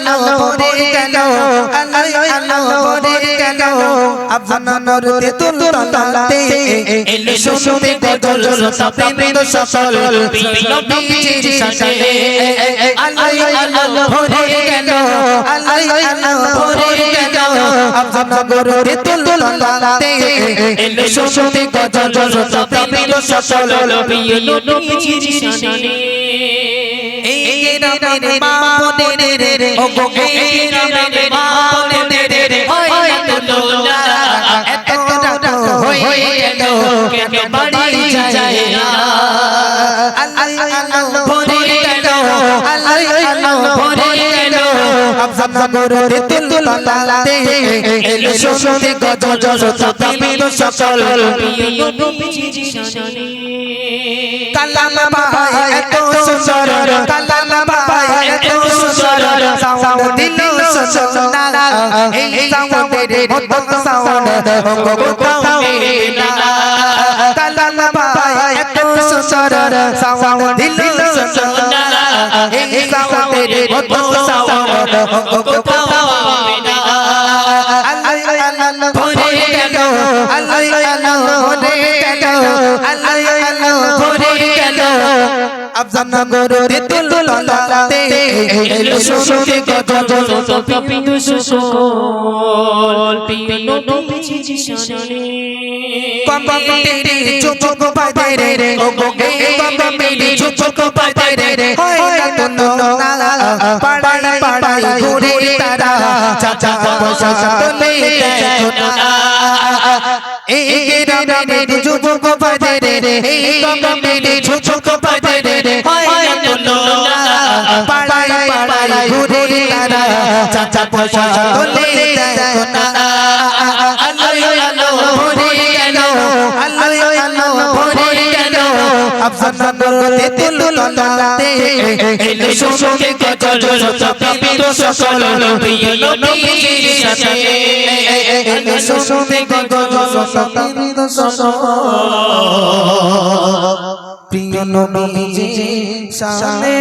আলো ভরে গেল আলো আলো ভরে গেল আফসানার তেতুল তলাতে এলো শুনতে গজল প্রেমের সকল নবীজির শানে আলো আলো ভরে গেল আলো আলো ভরে গেল আফসানার তেতুল তলাতে এলো শুনতে গজল প্রেমের সকল নবীজির শানে এই রামের মা বোনেদের ও গো এই রামের মা বোনেদের হয় না দোলা এত রাত হয়ে গেল কেন বাড়ি যায় না আল্লাহ আল্লাহ ভরে গেল আল্লাহ আল্লাহ ভরে গেল আফসানার তেতুল তলাতে এলো শুনতে গজল প্রেমের সকল নবীজির শানে কালাম ভাই এত সুন্দর কালাম ভাই এত সুন্দর সাউন্ড দিল সুন্দর এই সাউন্ডের মতো সাউন্ড কোথাও মেলে না কালাম ভাই এত সুন্দর সাউন্ড দিল সুন্দর এই সাউন্ডের মতো সাউন্ড কোথাও মেলে না আল্লাহ আল্লাহ ভরে গেল আল্লাহ আল্লাহ ভরে গেল আল্লাহ আল্লাহ ভরে গেল আফসানার তেতুল তলাতে এলো শুনতে গজল প্রেমের সকল নবীজির শানে বাবা মেরে চুপক বাজে রে ও গো বাবা মেরে চুপক বাজে রে হয় না না পাড়ায় পাড়ায় ঘুরে তারা চাচা পয়সা তোলে দেখো না এই রামের চুপক বাজে রে বাবা মেরে চুপক বাজে রে হয় না পাড়ায় পাড়ায় ঘুরে তারা চাচা পয়সা তোলে দেখো না আল্লাহ আল্লাহ ভরে গেল আল্লাহ আল্লাহ ভরে গেল আফসানার তেতুল তলাতে এলো শুনতে গজল প্রেমের সকল নবীজির শানে এলো শুনতে গজল প্রেমের সকল প্রিয় নবীজির শানে